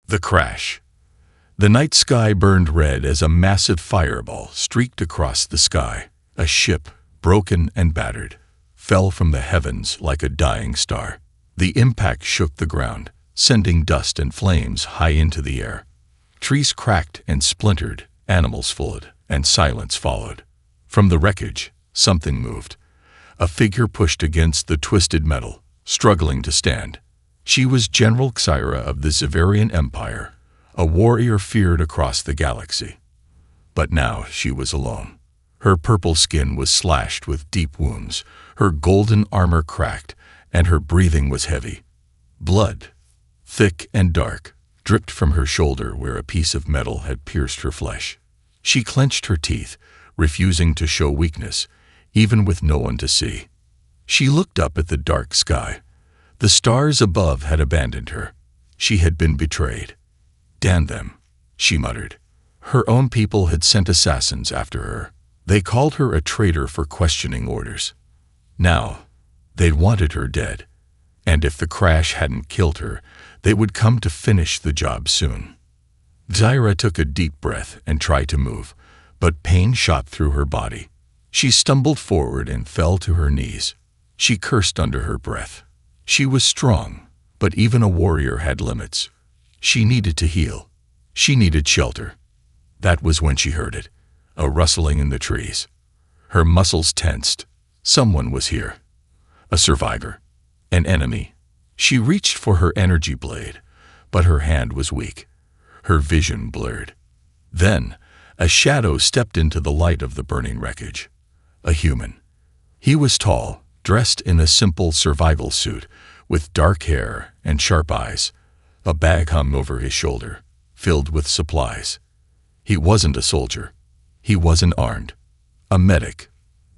The crash. The night sky burned red as a massive fireball streaked across the sky. A ship, broken and battered, fell from the heavens like a dying star. The impact shook the ground, sending dust and flames high into the air. Trees cracked and splintered, animals followed, and silence followed. From the wreckage, something moved. A figure pushed against the twisted metal, struggling to stand. She was General Xyra of the Zavarian Empire, a warrior feared across the galaxy. But now she was alone. Her purple skin was slashed with deep wounds, her golden armor cracked, and her breathing was heavy. Blood, thick and dark, dripped from her shoulder where a piece of metal had pierced her flesh. She clenched her teeth, refusing to show weakness, even with no one to see. She looked up at the dark sky. The stars above had abandoned her. She had been betrayed. "Damn them," she muttered. Her own people had sent assassins after her. They called her a traitor for questioning orders. Now, they'd wanted her dead. And if the crash hadn't killed her, they would come to finish the job soon. Xyra took a deep breath and tried to move, but pain shot through her body. She stumbled forward and fell to her knees. She cursed under her breath. She was strong, but even a warrior had limits. She needed to heal. She needed shelter. That was when she heard it, a rustling in the trees. Her muscles tensed. Someone was here. A survivor. An enemy. She reached for her energy blade, but her hand was weak. Her vision blurred. Then, a shadow stepped into the light of the burning wreckage. A human. He was tall, dressed in a simple survival suit, with dark hair and sharp eyes. A bag hung over his shoulder, filled with supplies. He wasn't a soldier. He wasn't armed. A medic.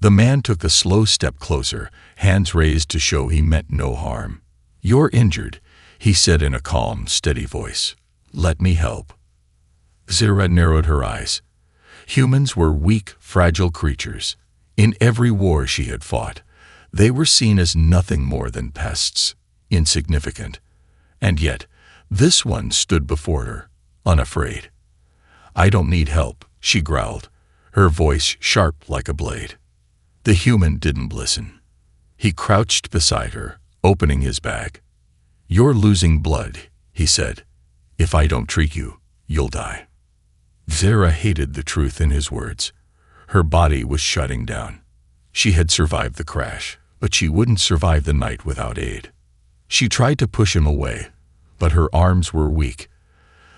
The man took a slow step closer, hands raised to show he meant no harm. "You're injured," he said in a calm, steady voice. "Let me help." Xyra narrowed her eyes. Humans were weak, fragile creatures. In every war she had fought, they were seen as nothing more than pests, insignificant. And yet, this one stood before her, unafraid. "I don't need help," she growled, her voice sharp like a blade. The human didn't listen. He crouched beside her, opening his bag. "You're losing blood," he said. "If I don't treat you, you'll die." Xyra hated the truth in his words. Her body was shutting down. She had survived the crash, but she wouldn't survive the night without aid. She tried to push him away, but her arms were weak.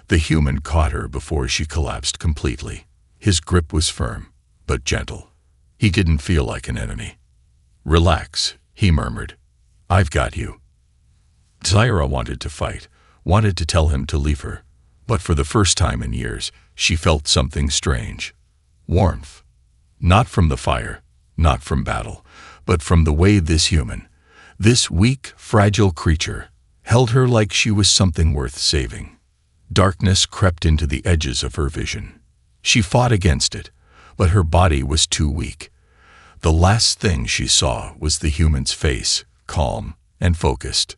The human caught her before she collapsed completely. His grip was firm, but gentle. He didn't feel like an enemy. "Relax," he murmured. "I've got you." Xyra wanted to fight, wanted to tell him to leave her, but for the first time in years, she felt something strange. Warmth. Not from the fire, not from battle, but from the way this human, this weak, fragile creature, held her like she was something worth saving. Darkness crept into the edges of her vision. She fought against it, but her body was too weak. The last thing she saw was the human's face, calm and focused.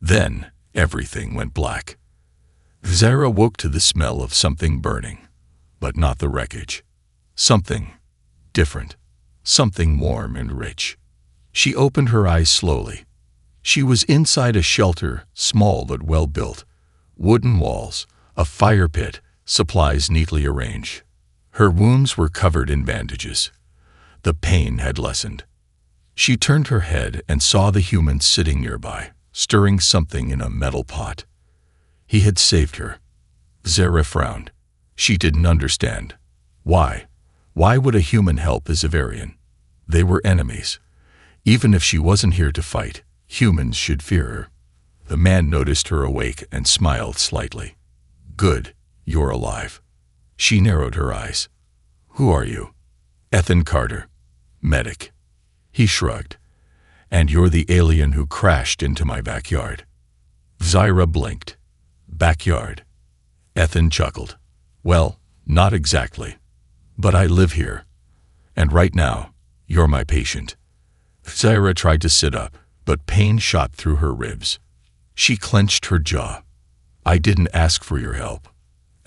Then everything went black. Xyra woke to the smell of something burning, but not the wreckage. Something different, something warm and rich. She opened her eyes slowly. She was inside a shelter, small but well-built. Wooden walls, a fire pit, supplies neatly arranged. Her wounds were covered in bandages. The pain had lessened. She turned her head and saw the human sitting nearby, stirring something in a metal pot. He had saved her. Xyra frowned. She didn't understand. Why? Why would a human help a Zavarian? They were enemies. Even if she wasn't here to fight, humans should fear her. The man noticed her awake and smiled slightly. "Good, you're alive." She narrowed her eyes. "Who are you?" "Ethan Carter, medic." He shrugged. "And you're the alien who crashed into my backyard." Xyra blinked. "Backyard?" Ethan chuckled. "Well, not exactly. But I live here. And right now, you're my patient." Xyra tried to sit up, but pain shot through her ribs. She clenched her jaw. I didn't ask for your help.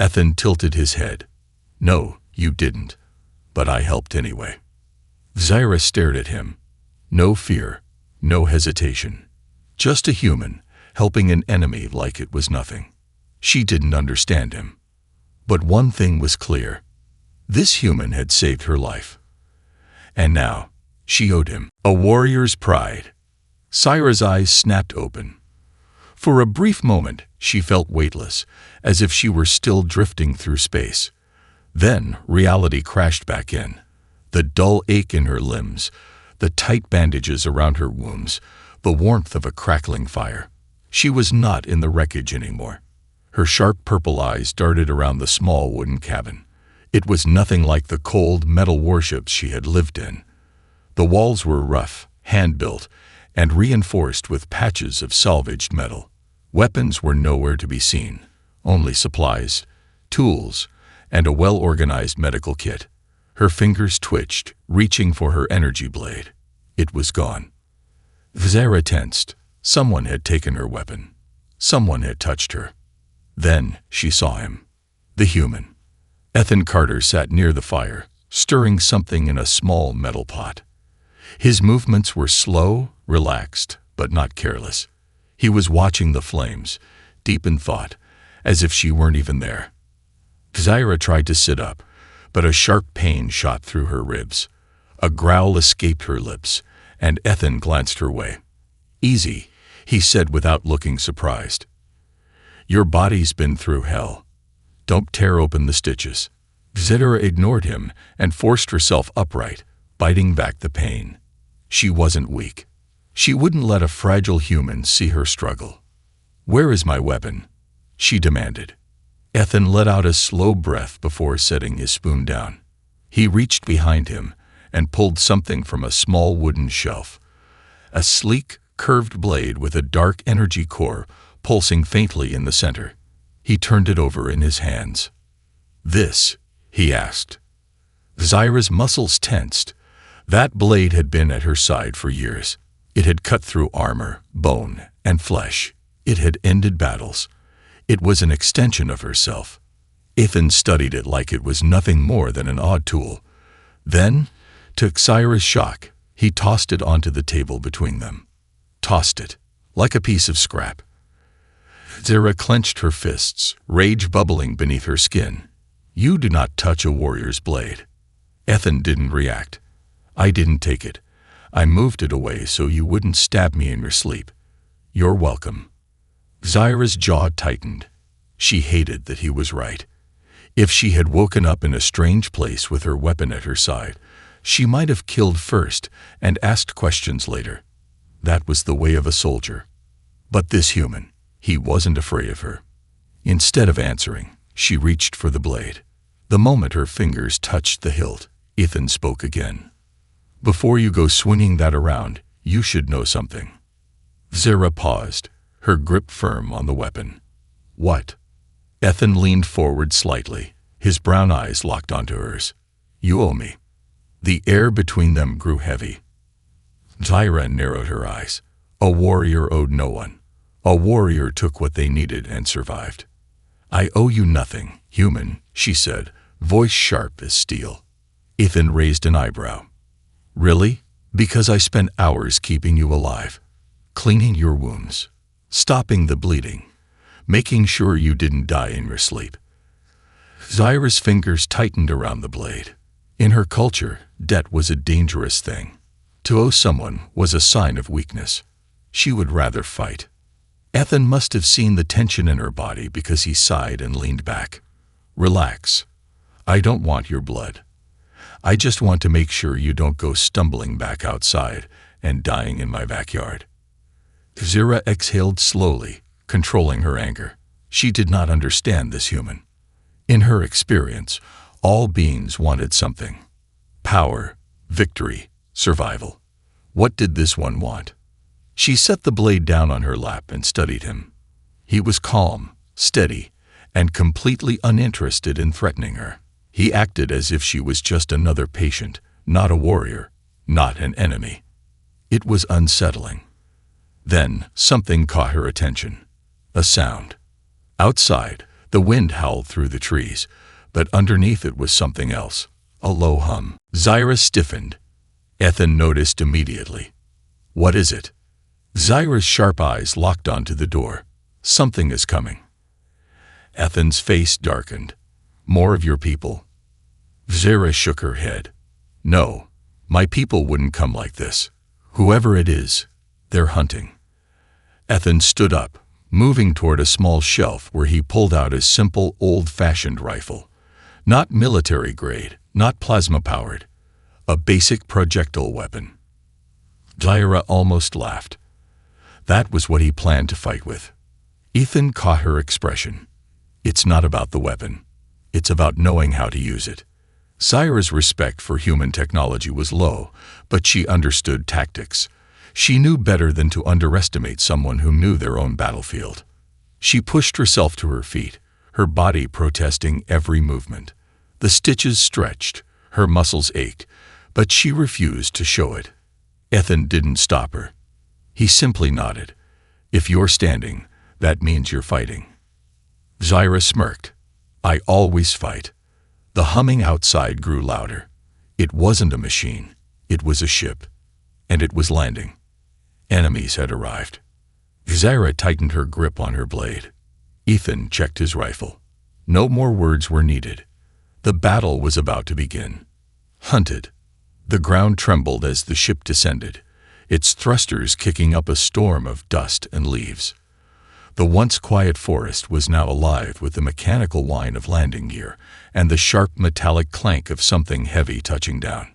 Ethan tilted his head. No, you didn't. But I helped anyway. Zyra stared at him. No fear, no hesitation. Just a human, helping an enemy like it was nothing. She didn't understand him. But one thing was clear. This human had saved her life. And now, she owed him a warrior's pride. Zyra's eyes snapped open. For a brief moment, she felt weightless, as if she were still drifting through space. Then, reality crashed back in. The dull ache in her limbs, the tight bandages around her wounds, the warmth of a crackling fire. She was not in the wreckage anymore. Her sharp purple eyes darted around the small wooden cabin. It was nothing like the cold metal warships she had lived in. The walls were rough, hand-built, and reinforced with patches of salvaged metal. Weapons were nowhere to be seen, only supplies, tools, and a well-organized medical kit. Her fingers twitched, reaching for her energy blade. It was gone. Zyra tensed. Someone had taken her weapon. Someone had touched her. Then she saw him. The human. Ethan Carter sat near the fire, stirring something in a small metal pot. His movements were slow, relaxed, but not careless. He was watching the flames, deep in thought, as if she weren't even there. Zyra tried to sit up, but a sharp pain shot through her ribs. A growl escaped her lips, and Ethan glanced her way. Easy, he said without looking surprised. Your body's been through hell. Don't tear open the stitches. Zyra ignored him and forced herself upright, biting back the pain. She wasn't weak. She wouldn't let a fragile human see her struggle. Where is my weapon? She demanded. Ethan let out a slow breath before setting his spoon down. He reached behind him and pulled something from a small wooden shelf. A sleek, curved blade with a dark energy core pulsing faintly in the center. He turned it over in his hands. This, he asked. Zyra's muscles tensed. That blade had been at her side for years. It had cut through armor, bone, and flesh. It had ended battles. It was an extension of herself. Ethan studied it like it was nothing more than an odd tool. Then, to Zyra's shock, he tossed it onto the table between them. Tossed it, like a piece of scrap. Zyra clenched her fists, rage bubbling beneath her skin. You do not touch a warrior's blade. Ethan didn't react. I didn't take it. I moved it away so you wouldn't stab me in your sleep. You're welcome. Zyra's jaw tightened. She hated that he was right. If she had woken up in a strange place with her weapon at her side, she might have killed first and asked questions later. That was the way of a soldier. But this human, he wasn't afraid of her. Instead of answering, she reached for the blade. The moment her fingers touched the hilt, Ethan spoke again. Before you go swinging that around, you should know something. Zyra paused, her grip firm on the weapon. What? Ethan leaned forward slightly, his brown eyes locked onto hers. You owe me. The air between them grew heavy. Zyra narrowed her eyes. A warrior owed no one. A warrior took what they needed and survived. I owe you nothing, human, she said, voice sharp as steel. Ethan raised an eyebrow. Really? Because I spent hours keeping you alive, cleaning your wounds, stopping the bleeding, making sure you didn't die in your sleep. Zyra's fingers tightened around the blade. In her culture, debt was a dangerous thing. To owe someone was a sign of weakness. She would rather fight. Ethan must have seen the tension in her body because he sighed and leaned back. Relax. I don't want your blood. I just want to make sure you don't go stumbling back outside and dying in my backyard. Zyra exhaled slowly, controlling her anger. She did not understand this human. In her experience, all beings wanted something. Power, victory, survival. What did this one want? She set the blade down on her lap and studied him. He was calm, steady, and completely uninterested in threatening her. He acted as if she was just another patient, not a warrior, not an enemy. It was unsettling. Then something caught her attention. A sound. Outside, the wind howled through the trees, but underneath it was something else, a low hum. Zyra stiffened. Ethan noticed immediately. "What is it?" Zyra's sharp eyes locked onto the door. "Something is coming." Ethan's face darkened. "More of your people?" Zyra shook her head. "No, my people wouldn't come like this. Whoever it is, they're hunting." Ethan stood up, moving toward a small shelf where he pulled out a simple, old-fashioned rifle. Not military grade, not plasma-powered. A basic projectile weapon. Zyra almost laughed. That was what he planned to fight with. Ethan caught her expression. It's not about the weapon. It's about knowing how to use it. Zyra's respect for human technology was low, but she understood tactics. She knew better than to underestimate someone who knew their own battlefield. She pushed herself to her feet, her body protesting every movement. The stitches stretched, her muscles ached, but she refused to show it. Ethan didn't stop her. He simply nodded. "If you're standing, that means you're fighting." Zyra smirked. "I always fight." The humming outside grew louder. It wasn't a machine. It was a ship. And it was landing. Enemies had arrived. Zyra tightened her grip on her blade. Ethan checked his rifle. No more words were needed. The battle was about to begin. Hunted. The ground trembled as the ship descended, its thrusters kicking up a storm of dust and leaves. The once quiet forest was now alive with the mechanical whine of landing gear and the sharp metallic clank of something heavy touching down.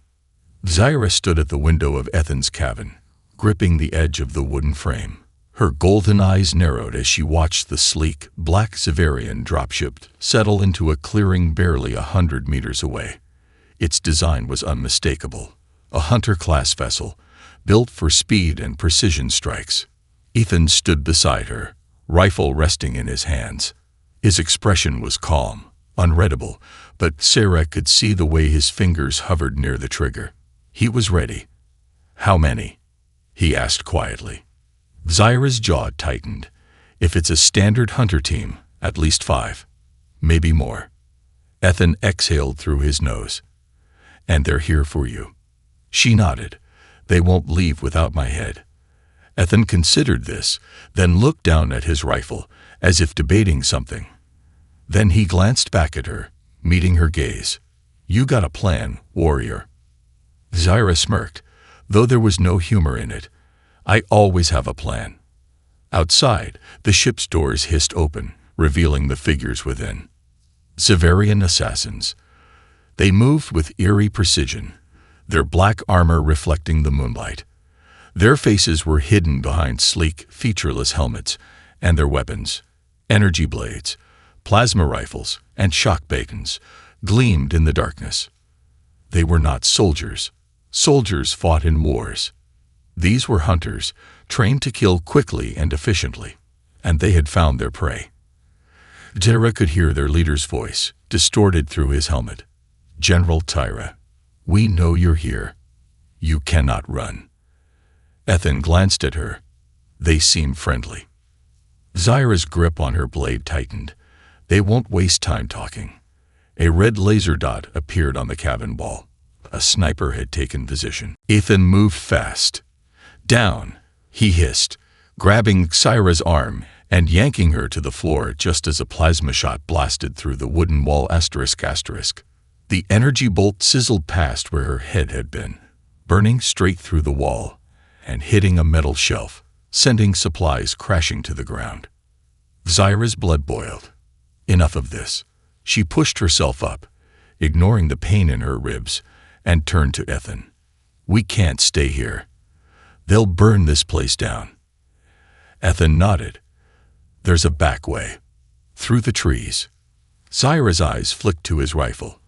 Zyra stood at the window of Ethan's cabin, gripping the edge of the wooden frame. Her golden eyes narrowed as she watched the sleek, black Xaverian dropship settle into a clearing barely 100 meters away. Its design was unmistakable, a hunter-class vessel, built for speed and precision strikes. Ethan stood beside her, rifle resting in his hands. His expression was calm, unreadable, but Sarah could see the way his fingers hovered near the trigger. He was ready. "How many?" he asked quietly. Zyra's jaw tightened. "If it's a standard hunter team, at least 5. Maybe more." Ethan exhaled through his nose. "And they're here for you." She nodded. "They won't leave without my head." Ethan considered this, then looked down at his rifle, as if debating something. Then he glanced back at her, meeting her gaze. "You got a plan, warrior." Zyra smirked, though there was no humor in it. "I always have a plan." Outside, the ship's doors hissed open, revealing the figures within. Xaverian assassins. They moved with eerie precision, their black armor reflecting the moonlight. Their faces were hidden behind sleek, featureless helmets, and their weapons, energy blades, plasma rifles, and shock beacons, gleamed in the darkness. They were not soldiers. Soldiers fought in wars. These were hunters, trained to kill quickly and efficiently, and they had found their prey. Zyra could hear their leader's voice, distorted through his helmet. "General Tyra, we know you're here. You cannot run." Ethan glanced at her. They seemed friendly. Zyra's grip on her blade tightened. They won't waste time talking. A red laser dot appeared on the cabin wall. A sniper had taken position. Ethan moved fast. "Down," he hissed, grabbing Zyra's arm and yanking her to the floor just as a plasma shot blasted through the wooden wall ***. The energy bolt sizzled past where her head had been, burning straight through the wall and hitting a metal shelf, sending supplies crashing to the ground. Zyra's blood boiled. Enough of this. She pushed herself up, ignoring the pain in her ribs, and turned to Ethan. "We can't stay here. They'll burn this place down." Ethan nodded. "There's a back way. Through the trees." Zyra's eyes flicked to his rifle.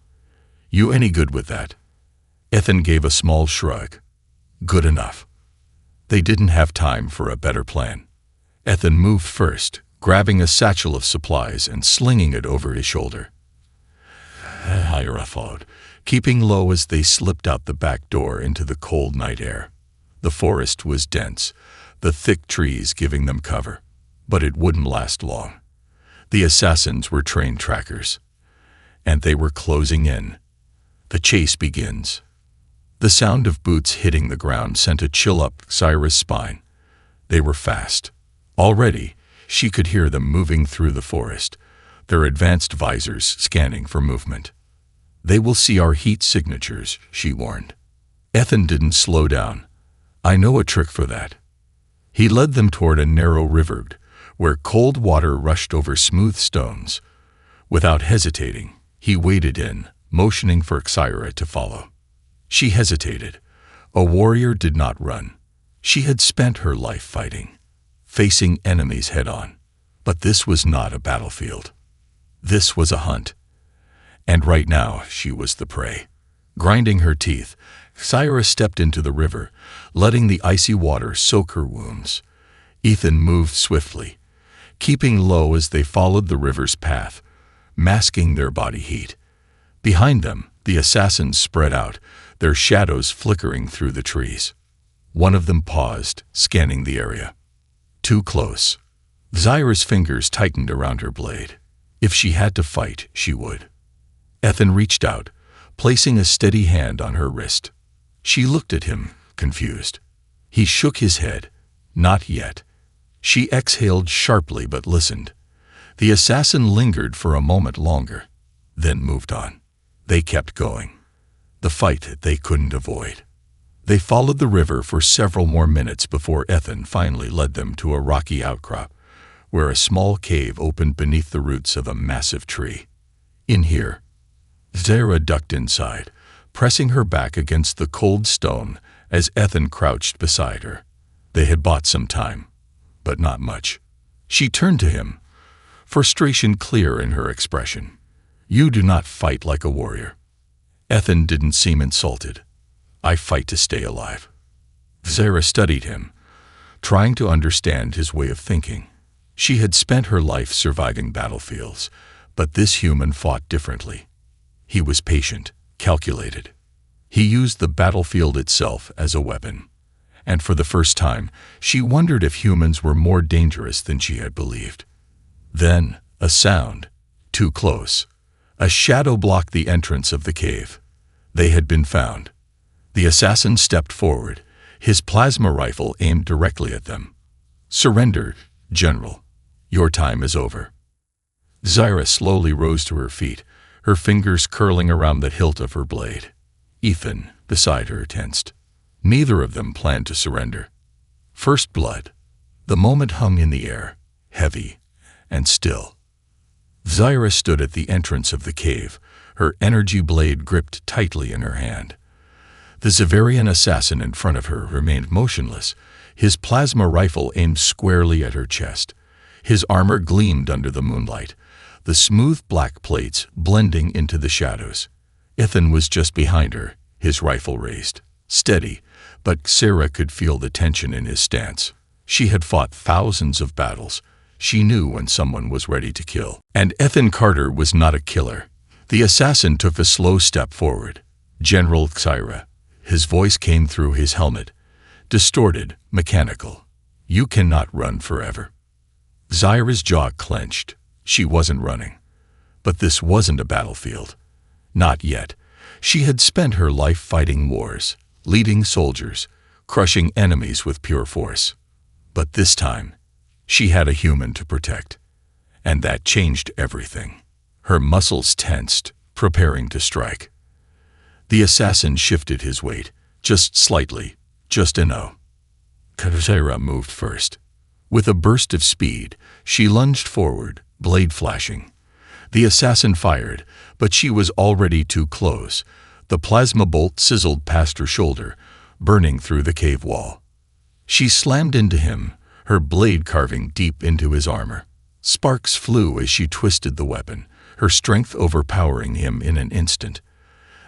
"You any good with that?" Ethan gave a small shrug. "Good enough." They didn't have time for a better plan. Ethan moved first, grabbing a satchel of supplies and slinging it over his shoulder. Zyra followed, keeping low as they slipped out the back door into the cold night air. The forest was dense, the thick trees giving them cover, but it wouldn't last long. The assassins were trained trackers, and they were closing in. The chase begins. The sound of boots hitting the ground sent a chill up Zaira's spine. They were fast. Already, she could hear them moving through the forest, their advanced visors scanning for movement. "They will see our heat signatures," she warned. Ethan didn't slow down. "I know a trick for that." He led them toward a narrow river where cold water rushed over smooth stones. Without hesitating, he waded in, motioning for Zaira to follow. She hesitated. A warrior did not run. She had spent her life fighting, facing enemies head-on. But this was not a battlefield. This was a hunt. And right now, she was the prey. Grinding her teeth, Zaira stepped into the river, letting the icy water soak her wounds. Ethan moved swiftly, keeping low as they followed the river's path, masking their body heat. Behind them, the assassins spread out, their shadows flickering through the trees. One of them paused, scanning the area. Too close. Zaira's fingers tightened around her blade. If she had to fight, she would. Ethan reached out, placing a steady hand on her wrist. She looked at him, confused. He shook his head. Not yet. She exhaled sharply but listened. The assassin lingered for a moment longer, then moved on. They kept going. The fight they couldn't avoid. They followed the river for several more minutes before Ethan finally led them to a rocky outcrop, where a small cave opened beneath the roots of a massive tree. In here, Zaira ducked inside, pressing her back against the cold stone as Ethan crouched beside her. They had bought some time, but not much. She turned to him, frustration clear in her expression. "You do not fight like a warrior." Ethan didn't seem insulted. "I fight to stay alive." Zaira studied him, trying to understand his way of thinking. She had spent her life surviving battlefields, but this human fought differently. He was patient, calculated. He used the battlefield itself as a weapon. And for the first time, she wondered if humans were more dangerous than she had believed. Then, a sound. Too close. A shadow blocked the entrance of the cave. They had been found. The assassin stepped forward, his plasma rifle aimed directly at them. "Surrender, General. Your time is over." Zaira slowly rose to her feet, her fingers curling around the hilt of her blade. Ethan, beside her, tensed. Neither of them planned to surrender. First blood. The moment hung in the air, heavy and still. Zaira stood at the entrance of the cave, her energy blade gripped tightly in her hand. The Zavarian assassin in front of her remained motionless, his plasma rifle aimed squarely at her chest. His armor gleamed under the moonlight, the smooth black plates blending into the shadows. Ethan was just behind her, his rifle raised. Steady, but Zaira could feel the tension in his stance. She had fought thousands of battles. She knew when someone was ready to kill. And Ethan Carter was not a killer. The assassin took a slow step forward. "General Zaira." His voice came through his helmet, distorted, mechanical. "You cannot run forever." Zaira's jaw clenched. She wasn't running. But this wasn't a battlefield. Not yet. She had spent her life fighting wars, leading soldiers, crushing enemies with pure force. But this time, she had a human to protect. And that changed everything. Her muscles tensed, preparing to strike. The assassin shifted his weight, just slightly, just enough. Zaira moved first. With a burst of speed, she lunged forward, blade flashing. The assassin fired, but she was already too close. The plasma bolt sizzled past her shoulder, burning through the cave wall. She slammed into him, her blade carving deep into his armor. Sparks flew as she twisted the weapon, her strength overpowering him in an instant.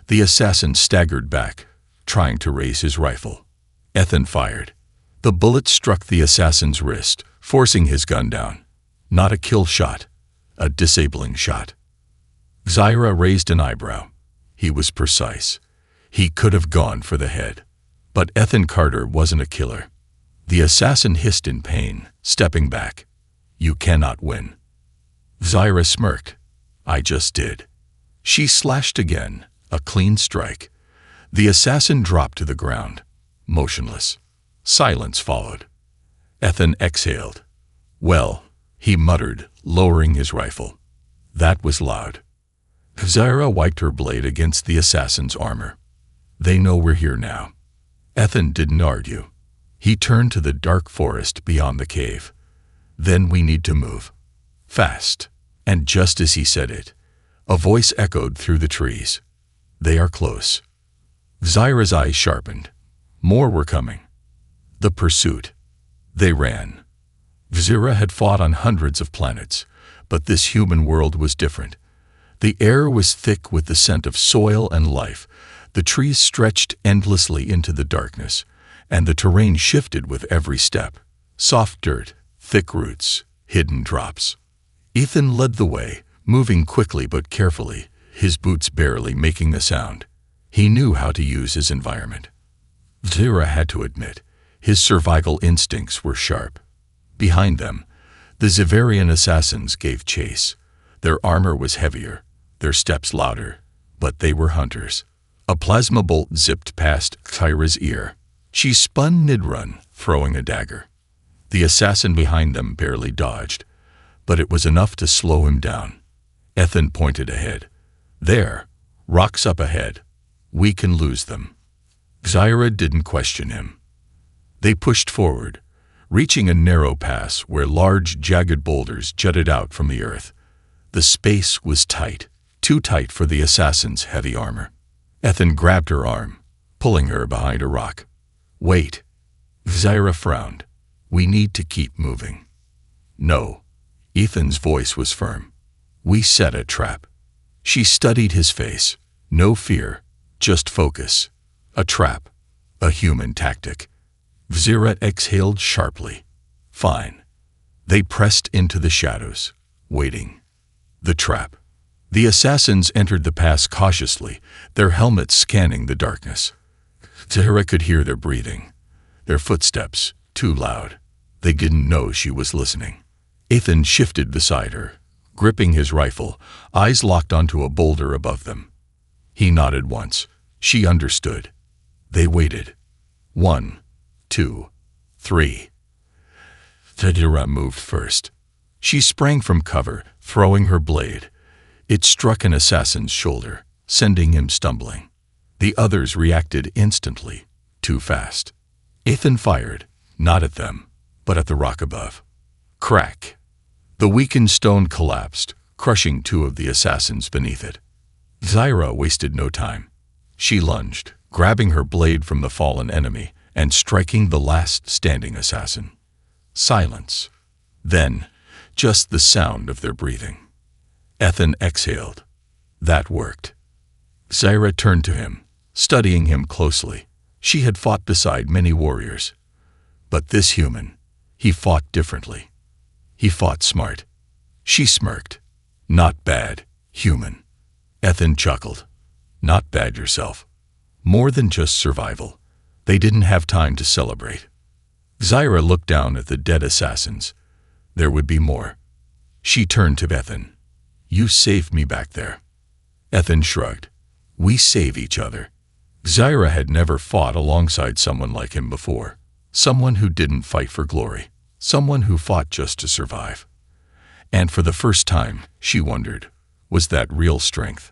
The assassin staggered back, trying to raise his rifle. Ethan fired. The bullet struck the assassin's wrist, forcing his gun down. Not a kill shot, a disabling shot. Zaira raised an eyebrow. He was precise. He could have gone for the head. But Ethan Carter wasn't a killer. The assassin hissed in pain, stepping back. "You cannot win." Zyra smirked. I just did. She slashed again, a clean strike. The assassin dropped to the ground, motionless. Silence followed. Ethan exhaled. Well, he muttered, lowering his rifle. That was loud. Zyra wiped her blade against the assassin's armor. They know we're here now. Ethan didn't argue. He turned to the dark forest beyond the cave. Then we need to move. Fast. And just as he said it, a voice echoed through the trees. They are close. Zyra's eyes sharpened. More were coming. The pursuit. They ran. Zyra had fought on hundreds of planets, but this human world was different. The air was thick with the scent of soil and life. The trees stretched endlessly into the darkness, and the terrain shifted with every step. Soft dirt, thick roots, hidden drops. Ethan led the way, moving quickly but carefully, his boots barely making a sound. He knew how to use his environment. Zyra had to admit, his survival instincts were sharp. Behind them, the Zivarian assassins gave chase. Their armor was heavier, their steps louder, but they were hunters. A plasma bolt zipped past Zyra's ear. She spun mid-run, throwing a dagger. The assassin behind them barely dodged, but it was enough to slow him down. Ethan pointed ahead. There, rocks up ahead. We can lose them. Zyra didn't question him. They pushed forward, reaching a narrow pass where large, jagged boulders jutted out from the earth. The space was tight, too tight for the assassin's heavy armor. Ethan grabbed her arm, pulling her behind a rock. Wait. Zyra frowned. We need to keep moving. No. Ethan's voice was firm. We set a trap. She studied his face. No fear, just focus. A trap. A human tactic. Zyra exhaled sharply. Fine. They pressed into the shadows, waiting. The trap. The assassins entered the pass cautiously, their helmets scanning the darkness. Zyra could hear their breathing, their footsteps, too loud. They didn't know she was listening. Ethan shifted beside her, gripping his rifle, eyes locked onto a boulder above them. He nodded once. She understood. They waited. 1, 2, 3. Zyra moved first. She sprang from cover, throwing her blade. It struck an assassin's shoulder, sending him stumbling. The others reacted instantly, too fast. Ethan fired, not at them, but at the rock above. Crack. The weakened stone collapsed, crushing 2 of the assassins beneath it. Zyra wasted no time. She lunged, grabbing her blade from the fallen enemy and striking the last standing assassin. Silence. Then, just the sound of their breathing. Ethan exhaled. That worked. Zyra turned to him, studying him closely. She had fought beside many warriors. But this human, he fought differently. He fought smart. She smirked. Not bad, human. Ethan chuckled. Not bad yourself. More than just survival. They didn't have time to celebrate. Zyra looked down at the dead assassins. There would be more. She turned to Ethan. You saved me back there. Ethan shrugged. We save each other. Zyra had never fought alongside someone like him before. Someone who didn't fight for glory. Someone who fought just to survive. And for the first time, she wondered, was that real strength?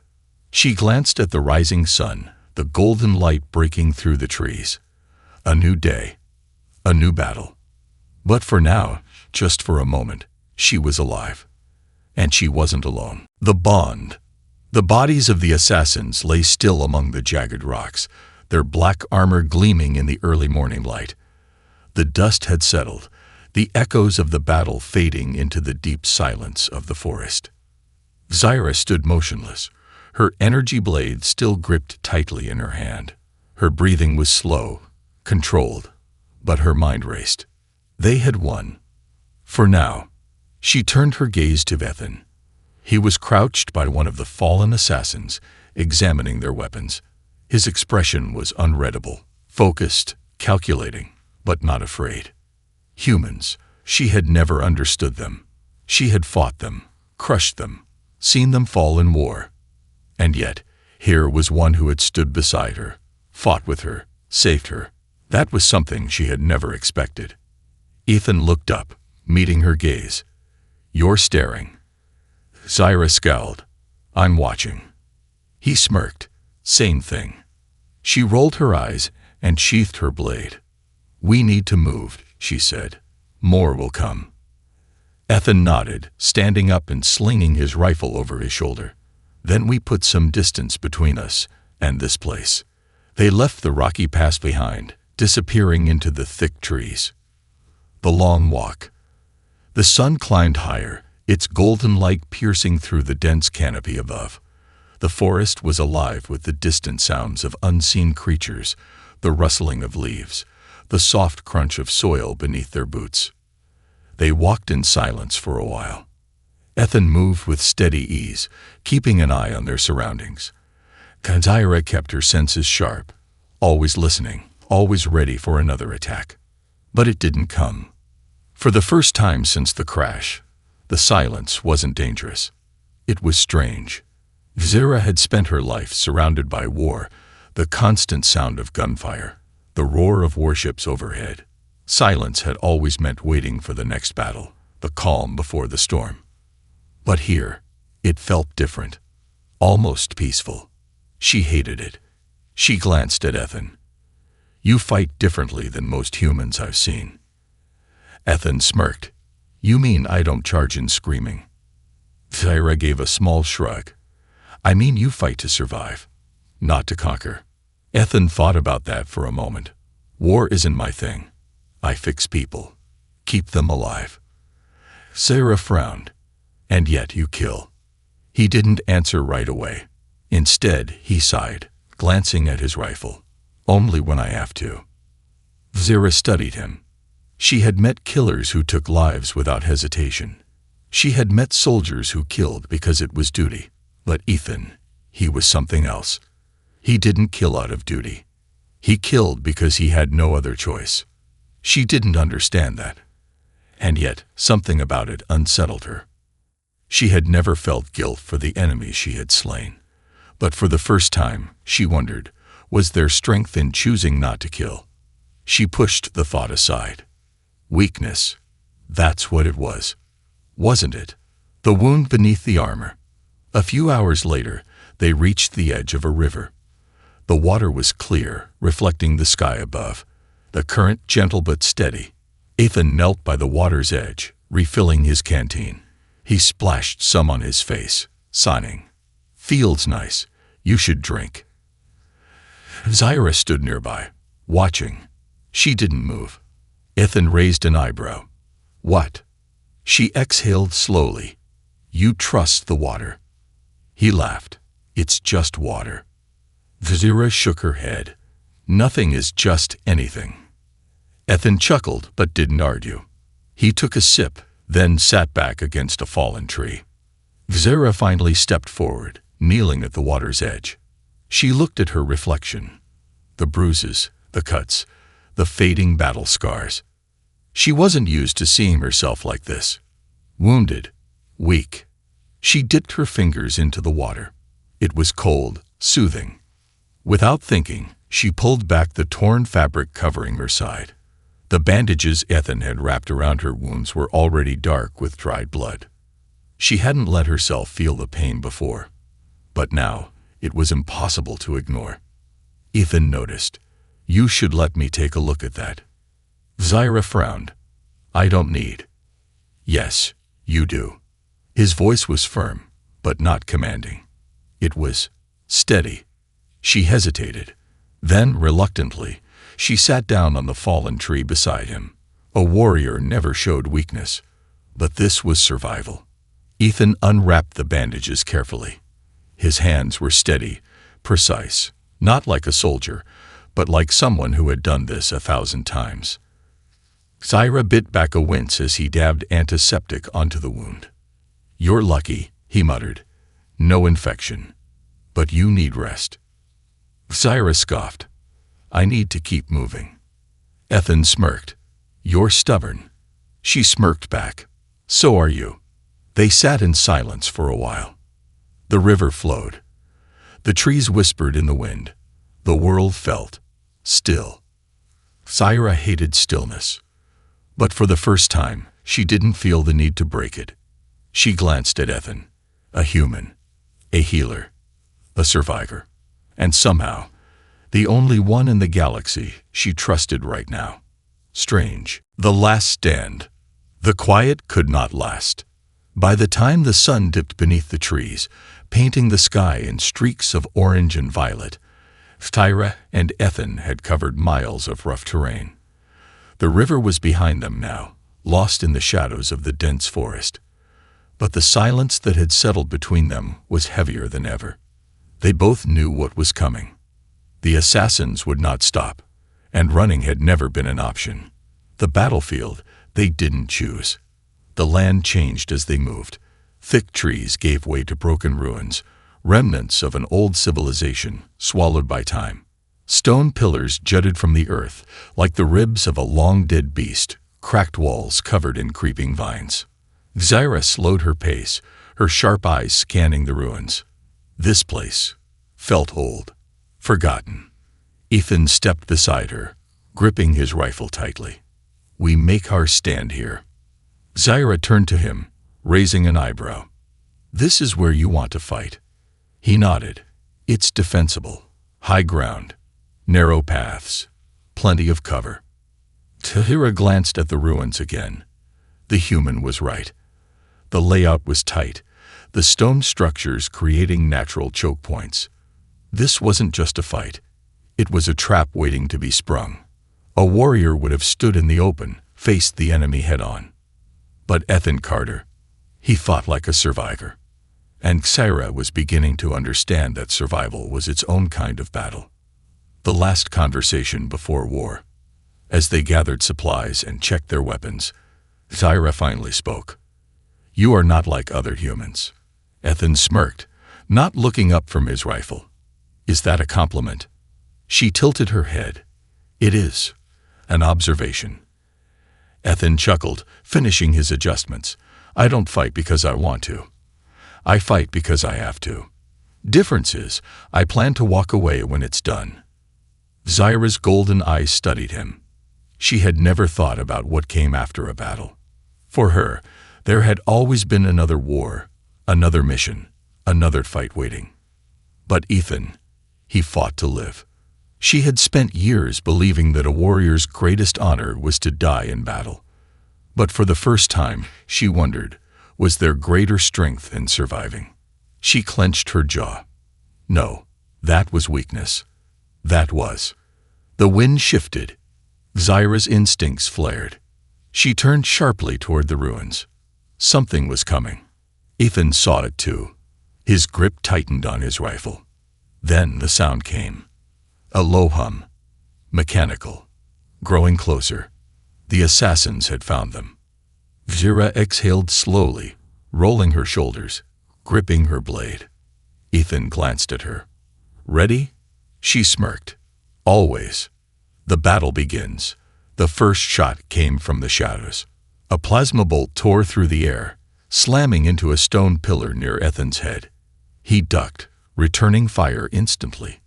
She glanced at the rising sun, the golden light breaking through the trees. A new day. A new battle. But for now, just for a moment, she was alive. And she wasn't alone. The bond. The bodies of the assassins lay still among the jagged rocks, their black armor gleaming in the early morning light. The dust had settled, the echoes of the battle fading into the deep silence of the forest. Zyra stood motionless, her energy blade still gripped tightly in her hand. Her breathing was slow, controlled, but her mind raced. They had won. For now. She turned her gaze to Ethan. He was crouched by one of the fallen assassins, examining their weapons. His expression was unreadable, focused, calculating, but not afraid. Humans. She had never understood them. She had fought them, crushed them, seen them fall in war. And yet, here was one who had stood beside her, fought with her, saved her. That was something she had never expected. Ethan looked up, meeting her gaze. "You're staring." Zaira scowled. "I'm watching." He smirked. "Same thing." She rolled her eyes and sheathed her blade. "We need to move," she said. "More will come." Ethan nodded, standing up and slinging his rifle over his shoulder. "Then we put some distance between us and this place." They left the rocky pass behind, disappearing into the thick trees. The long walk. The sun climbed higher, its golden light piercing through the dense canopy above. The forest was alive with the distant sounds of unseen creatures, the rustling of leaves, the soft crunch of soil beneath their boots. They walked in silence for a while. Ethan moved with steady ease, keeping an eye on their surroundings. Zaira kept her senses sharp, always listening, always ready for another attack. But it didn't come. For the first time since the crash, the silence wasn't dangerous. It was strange. Zaira had spent her life surrounded by war, the constant sound of gunfire, the roar of warships overhead. Silence had always meant waiting for the next battle, the calm before the storm. But here, it felt different, almost peaceful. She hated it. She glanced at Ethan. "You fight differently than most humans I've seen." Ethan smirked. "You mean I don't charge in screaming?" Zaira gave a small shrug. "I mean you fight to survive, not to conquer." Ethan thought about that for a moment. "War isn't my thing. I fix people, keep them alive." Zaira frowned. "And yet you kill." He didn't answer right away. Instead, he sighed, glancing at his rifle. "Only when I have to." Zaira studied him. She had met killers who took lives without hesitation. She had met soldiers who killed because it was duty. But Ethan, he was something else. He didn't kill out of duty. He killed because he had no other choice. She didn't understand that. And yet, something about it unsettled her. She had never felt guilt for the enemies she had slain. But for the first time, she wondered, was there strength in choosing not to kill? She pushed the thought aside. Weakness. That's what it was. Wasn't it? The wound beneath the armor. A few hours later, they reached the edge of a river. The water was clear, reflecting the sky above. The current gentle but steady. Ethan knelt by the water's edge, refilling his canteen. He splashed some on his face, signing, "Feels nice. You should drink." Zaira stood nearby, watching. She didn't move. Ethan raised an eyebrow. "What?" She exhaled slowly. "You trust the water." He laughed. "It's just water." Zaira shook her head. "Nothing is just anything." Ethan chuckled but didn't argue. He took a sip, then sat back against a fallen tree. Zaira finally stepped forward, kneeling at the water's edge. She looked at her reflection. The bruises, the cuts, the fading battle scars. She wasn't used to seeing herself like this. Wounded, weak. She dipped her fingers into the water. It was cold, soothing. Without thinking, she pulled back the torn fabric covering her side. The bandages Ethan had wrapped around her wounds were already dark with dried blood. She hadn't let herself feel the pain before, but now it was impossible to ignore. Ethan noticed. "You should let me take a look at that." Zaira frowned. "I don't need." "Yes, you do." His voice was firm, but not commanding. It was steady. She hesitated. Then, reluctantly, she sat down on the fallen tree beside him. A warrior never showed weakness, but this was survival. Ethan unwrapped the bandages carefully. His hands were steady, precise, not like a soldier, but like someone who had done this 1,000 times. Zaira bit back a wince as he dabbed antiseptic onto the wound. "You're lucky," he muttered. "No infection. But you need rest." Zaira scoffed. "I need to keep moving." Ethan smirked. "You're stubborn." She smirked back. "So are you." They sat in silence for a while. The river flowed. The trees whispered in the wind. The world felt still. Zaira hated stillness. But for the first time, she didn't feel the need to break it. She glanced at Ethan, a human, a healer, a survivor, and somehow, the only one in the galaxy she trusted right now. Strange. The last stand. The quiet could not last. By the time the sun dipped beneath the trees, painting the sky in streaks of orange and violet, Zaira and Ethan had covered miles of rough terrain. The river was behind them now, lost in the shadows of the dense forest. But the silence that had settled between them was heavier than ever. They both knew what was coming. The assassins would not stop, and running had never been an option. The battlefield they didn't choose. The land changed as they moved. Thick trees gave way to broken ruins, remnants of an old civilization swallowed by time. Stone pillars jutted from the earth like the ribs of a long-dead beast, cracked walls covered in creeping vines. Zaira slowed her pace, her sharp eyes scanning the ruins. This place felt old, forgotten. Ethan stepped beside her, gripping his rifle tightly. "We make our stand here." Zaira turned to him, raising an eyebrow. "This is where you want to fight." He nodded. "It's defensible. High ground. Narrow paths. Plenty of cover." Zaira glanced at the ruins again. The human was right. The layout was tight, the stone structures creating natural choke points. This wasn't just a fight. It was a trap waiting to be sprung. A warrior would have stood in the open, faced the enemy head-on. But Ethan Carter, he fought like a survivor. And Zaira was beginning to understand that survival was its own kind of battle. The last conversation before war. As they gathered supplies and checked their weapons, Zaira finally spoke. "You are not like other humans." Ethan smirked, not looking up from his rifle. "Is that a compliment?" She tilted her head. "It is. An observation." Ethan chuckled, finishing his adjustments. "I don't fight because I want to. I fight because I have to. Difference is, I plan to walk away when it's done." Zaira's golden eyes studied him. She had never thought about what came after a battle. For her, there had always been another war, another mission, another fight waiting. But Ethan, he fought to live. She had spent years believing that a warrior's greatest honor was to die in battle. But for the first time, she wondered, was there greater strength in surviving? She clenched her jaw. No, that was weakness. That was. The wind shifted. Zaira's instincts flared. She turned sharply toward the ruins. Something was coming. Ethan saw it too. His grip tightened on his rifle. Then the sound came. A low hum. Mechanical. Growing closer. The assassins had found them. Zaira exhaled slowly, rolling her shoulders, gripping her blade. Ethan glanced at her. "Ready?" She smirked. "Always." The battle begins. The first shot came from the shadows. A plasma bolt tore through the air, slamming into a stone pillar near Ethan's head. He ducked, returning fire instantly.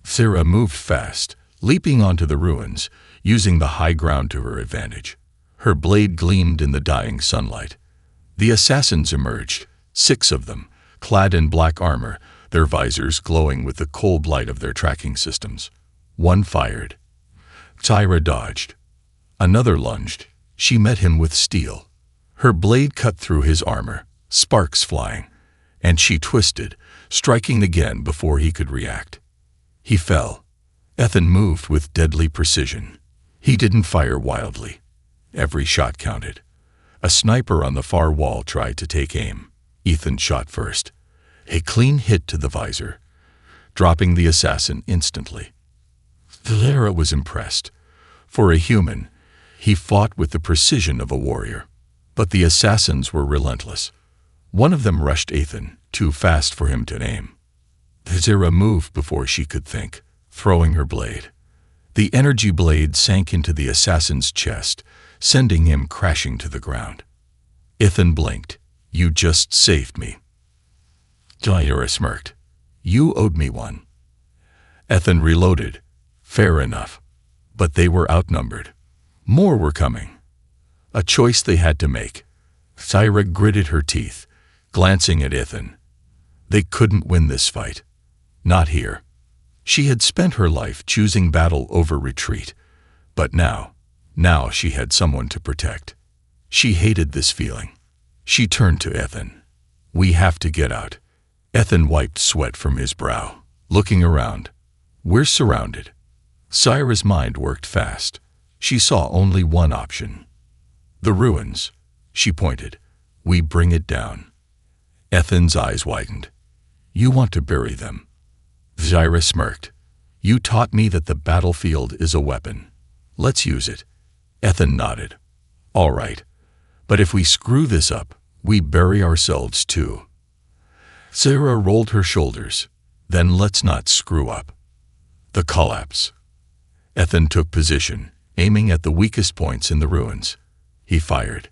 Zaira moved fast, leaping onto the ruins, using the high ground to her advantage. Her blade gleamed in the dying sunlight. The assassins emerged, 6 of them, clad in black armor, their visors glowing with the cold light of their tracking systems. One fired. Zaira dodged. Another lunged. She met him with steel. Her blade cut through his armor, sparks flying, and she twisted, striking again before he could react. He fell. Ethan moved with deadly precision. He didn't fire wildly. Every shot counted. A sniper on the far wall tried to take aim. Ethan shot first. A clean hit to the visor, dropping the assassin instantly. Zaira was impressed. For a human, he fought with the precision of a warrior. But the assassins were relentless. One of them rushed Ethan, too fast for him to aim. Zaira moved before she could think, throwing her blade. The energy blade sank into the assassin's chest, sending him crashing to the ground. Ethan blinked, You just saved me. Zaira smirked. You owed me one. Ethan reloaded. Fair enough. But they were outnumbered. More were coming. A choice they had to make. Zaira gritted her teeth, glancing at Ethan. They couldn't win this fight. Not here. She had spent her life choosing battle over retreat. But now she had someone to protect. She hated this feeling. She turned to Ethan. We have to get out. Ethan wiped sweat from his brow, looking around. We're surrounded. Zaira's mind worked fast. She saw only one option. The ruins. She pointed. We bring it down. Ethan's eyes widened. You want to bury them. Zaira smirked. You taught me that the battlefield is a weapon. Let's use it. Ethan nodded. All right. But if we screw this up, we bury ourselves too. Zaira rolled her shoulders. Then let's not screw up. The collapse. Ethan took position, aiming at the weakest points in the ruins. He fired.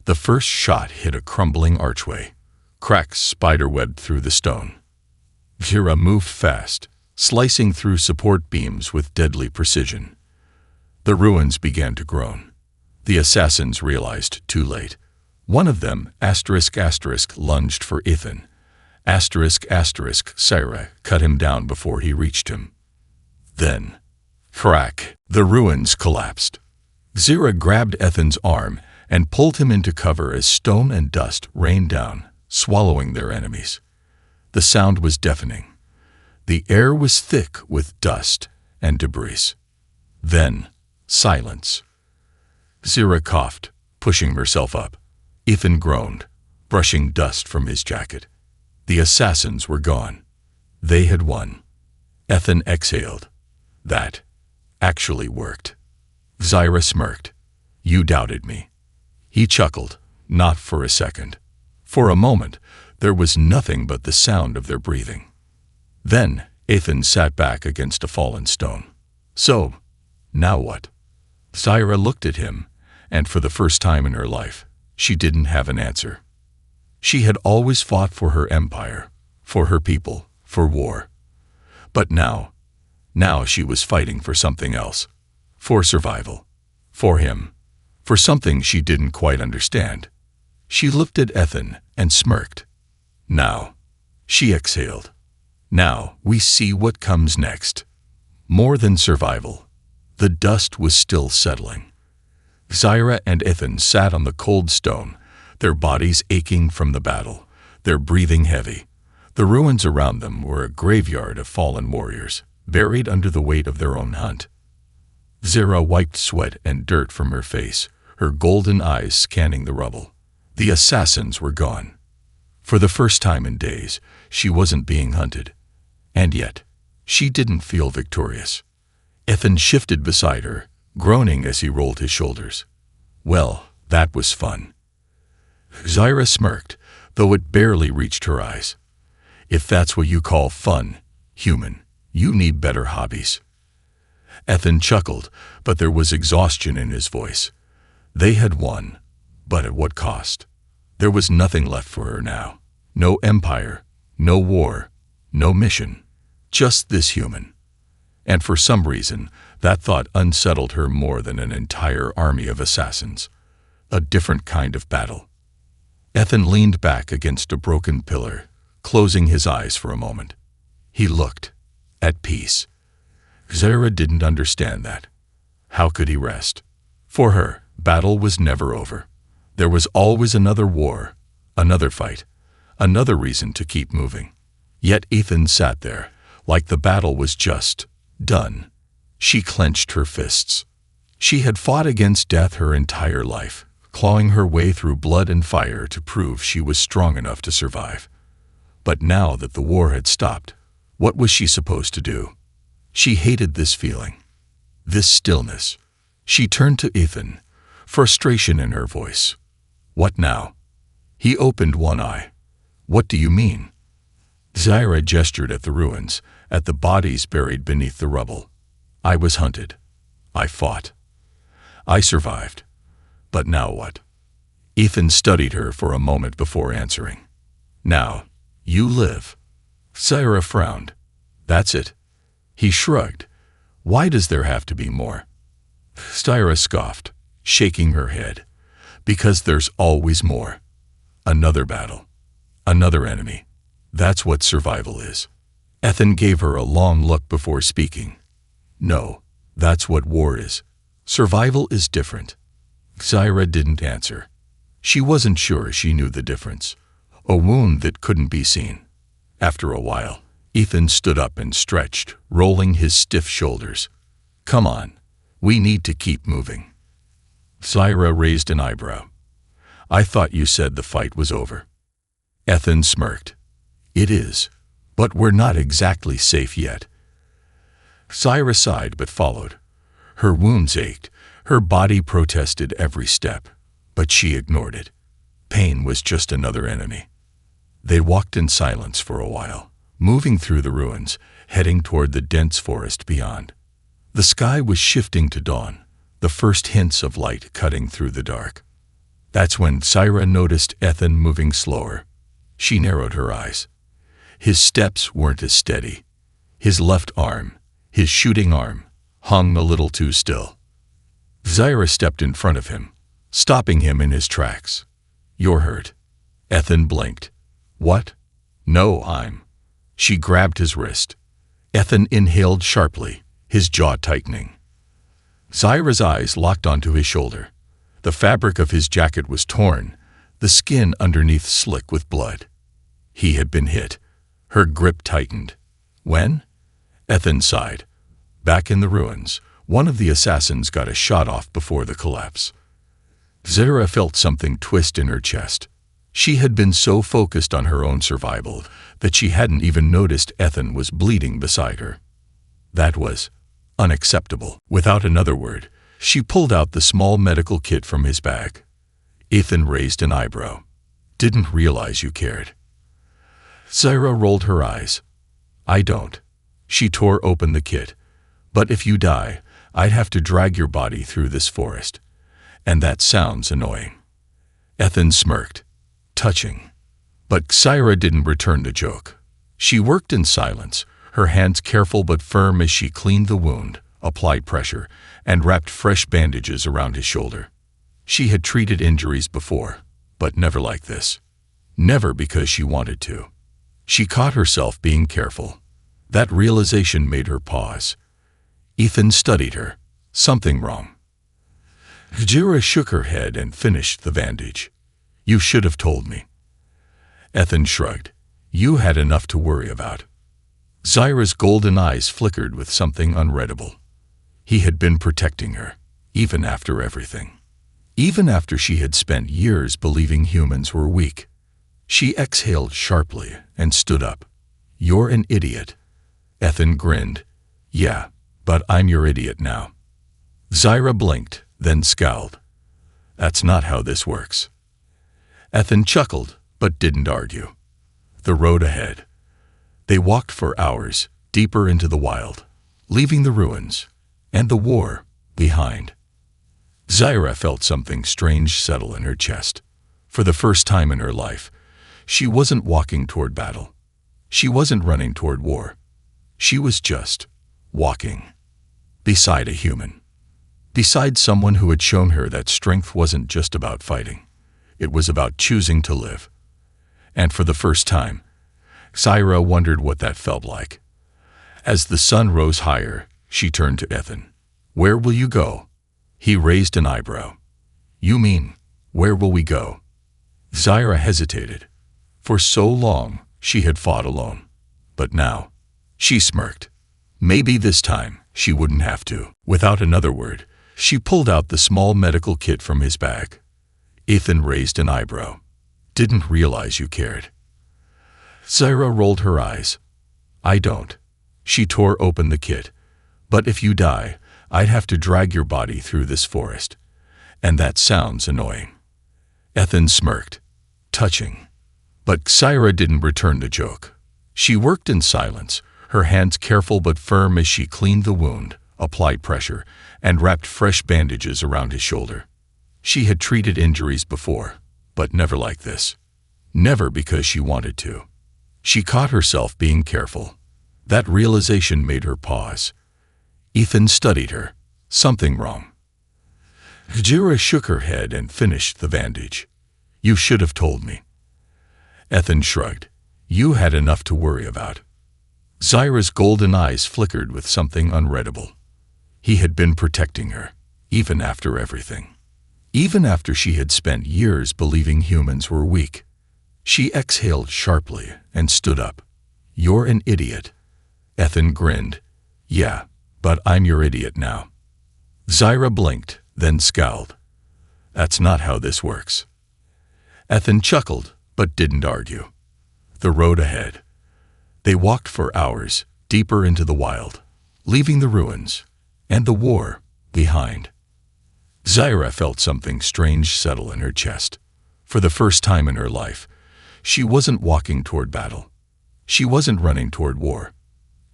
The first shot hit a crumbling archway. Cracks spiderwebbed through the stone. Zaira moved fast, slicing through support beams with deadly precision. The ruins began to groan. The assassins realized too late. One of them, ***, lunged *for Ethan. Zaira cut him down before he reached him. Then, crack, the ruins collapsed. Zaira grabbed Ethan's arm and pulled him into cover as stone and dust rained down, swallowing their enemies. The sound was deafening. The air was thick with dust and debris. Then, silence. Zaira coughed, pushing herself up. Ethan groaned, brushing dust from his jacket. The assassins were gone. They had won. Ethan exhaled. That actually worked. Zaira smirked. You doubted me. He chuckled, not for a second. For a moment, there was nothing but the sound of their breathing. Then, Ethan sat back against a fallen stone. So, now what? Zaira looked at him, and for the first time in her life, she didn't have an answer. She had always fought for her empire, for her people, for war. But now she was fighting for something else. For survival. For him. For something she didn't quite understand. She looked at Ethan and smirked. Now, she exhaled. Now we see what comes next. More than survival. The dust was still settling. Zaira and Ethan sat on the cold stone, their bodies aching from the battle, their breathing heavy. The ruins around them were a graveyard of fallen warriors, buried under the weight of their own hunt. Zaira wiped sweat and dirt from her face, her golden eyes scanning the rubble. The assassins were gone. For the first time in days, she wasn't being hunted. And yet, she didn't feel victorious. Ethan shifted beside her, groaning as he rolled his shoulders. Well, that was fun. Zaira smirked, though it barely reached her eyes. If that's what you call fun, human, you need better hobbies. Ethan chuckled, but there was exhaustion in his voice. They had won, but at what cost? There was nothing left for her now. No empire, no war, no mission. Just this human. And for some reason, that thought unsettled her more than an entire army of assassins. A different kind of battle. Ethan leaned back against a broken pillar, closing his eyes for a moment. He looked. At peace. Zaira didn't understand that. How could he rest? For her, battle was never over. There was always another war, another fight, another reason to keep moving. Yet Ethan sat there, like the battle was just done. She clenched her fists. She had fought against death her entire life, clawing her way through blood and fire to prove she was strong enough to survive. But now that the war had stopped, what was she supposed to do? She hated this feeling, this stillness. She turned to Ethan, frustration in her voice. What now? He opened one eye. What do you mean? Zaira gestured at the ruins, at the bodies buried beneath the rubble. I was hunted. I fought. I survived. But now what? Ethan studied her for a moment before answering. Now, you live. Zaira frowned. That's it. He shrugged. Why does there have to be more? Zaira scoffed, shaking her head. Because there's always more. Another battle. Another enemy. That's what survival is. Ethan gave her a long look before speaking. No, that's what war is. Survival is different. Zaira didn't answer. She wasn't sure she knew the difference. A wound that couldn't be seen. After a while, Ethan stood up and stretched, rolling his stiff shoulders. Come on, we need to keep moving. Zaira raised an eyebrow. I thought you said the fight was over. Ethan smirked. It is, but we're not exactly safe yet. Zaira sighed but followed. Her wounds ached, her body protested every step, but she ignored it. Pain was just another enemy. They walked in silence for a while, moving through the ruins, heading toward the dense forest beyond. The sky was shifting to dawn, the first hints of light cutting through the dark. That's when Zaira noticed Ethan moving slower. She narrowed her eyes. His steps weren't as steady. His left arm, his shooting arm, hung a little too still. Zaira stepped in front of him, stopping him in his tracks. You're hurt. Ethan blinked. What? No, I'm. She grabbed his wrist. Ethan inhaled sharply, his jaw tightening. Zaira's eyes locked onto his shoulder. The fabric of his jacket was torn, the skin underneath slick with blood. He had been hit. Her grip tightened. When? Ethan sighed. Back in the ruins, one of the assassins got a shot off before the collapse. Zaira felt something twist in her chest. She had been so focused on her own survival that she hadn't even noticed Ethan was bleeding beside her. That was unacceptable. Without another word, she pulled out the small medical kit from his bag. Ethan raised an eyebrow. Didn't realize you cared. Zaira rolled her eyes. I don't. She tore open the kit. But if you die, I'd have to drag your body through this forest. And that sounds annoying. Ethan smirked. Touching. But Zaira didn't return the joke. She worked in silence, her hands careful but firm as she cleaned the wound, applied pressure, and wrapped fresh bandages around his shoulder. She had treated injuries before, but never like this. Never because she wanted to. She caught herself being careful. That realization made her pause. Ethan studied her. Something wrong. Zaira shook her head and finished the bandage. You should have told me. Ethan shrugged. You had enough to worry about. Zaira's golden eyes flickered with something unreadable. He had been protecting her, even after everything. Even after she had spent years believing humans were weak. She exhaled sharply and stood up. You're an idiot. Ethan grinned. Yeah, but I'm your idiot now. Zaira blinked, then scowled. That's not how this works. Ethan chuckled, but didn't argue. The road ahead. They walked for hours, deeper into the wild, leaving the ruins and the war behind. Zaira felt something strange settle in her chest. For the first time in her life, she wasn't walking toward battle. She wasn't running toward war. She was just walking. Beside a human. Beside someone who had shown her that strength wasn't just about fighting. It was about choosing to live. And for the first time, Zaira wondered what that felt like. As the sun rose higher, she turned to Ethan. Where will you go? He raised an eyebrow. You mean, where will we go? Zaira hesitated. For so long, she had fought alone. But now, she smirked. Maybe this time, she wouldn't have to. Without another word, she pulled out the small medical kit from his bag. Ethan raised an eyebrow. Didn't realize you cared. Zaira rolled her eyes. I don't. She tore open the kit. But if you die, I'd have to drag your body through this forest. And that sounds annoying. Ethan smirked. Touching. But Zaira didn't return the joke. She worked in silence, her hands careful but firm as she cleaned the wound, applied pressure, and wrapped fresh bandages around his shoulder. She had treated injuries before, but never like this. Never because she wanted to. She caught herself being careful. That realization made her pause. Ethan studied her. Something wrong. Jira shook her head and finished the bandage. You should have told me. Ethan shrugged. You had enough to worry about. Zyra's golden eyes flickered with something unreadable. He had been protecting her, even after everything. Even after she had spent years believing humans were weak. She exhaled sharply and stood up. You're an idiot. Ethan grinned. Yeah, but I'm your idiot now. Zyra blinked, then scowled. That's not how this works. Ethan chuckled, but didn't argue. The road ahead. They walked for hours, deeper into the wild, leaving the ruins and the war behind. Zyra felt something strange settle in her chest. For the first time in her life, she wasn't walking toward battle. She wasn't running toward war.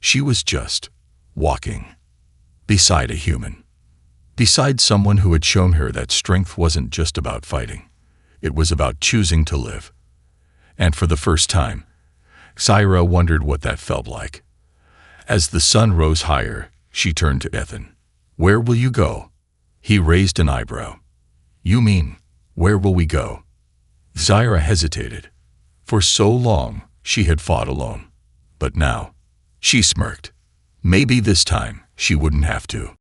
She was just walking. Beside a human. Beside someone who had shown her that strength wasn't just about fighting. It was about choosing to live. And for the first time, Zyra wondered what that felt like. As the sun rose higher, she turned to Ethan. Where will you go? He raised an eyebrow. You mean, where will we go? Zyra hesitated. For so long, she had fought alone. But now, she smirked. Maybe this time, she wouldn't have to.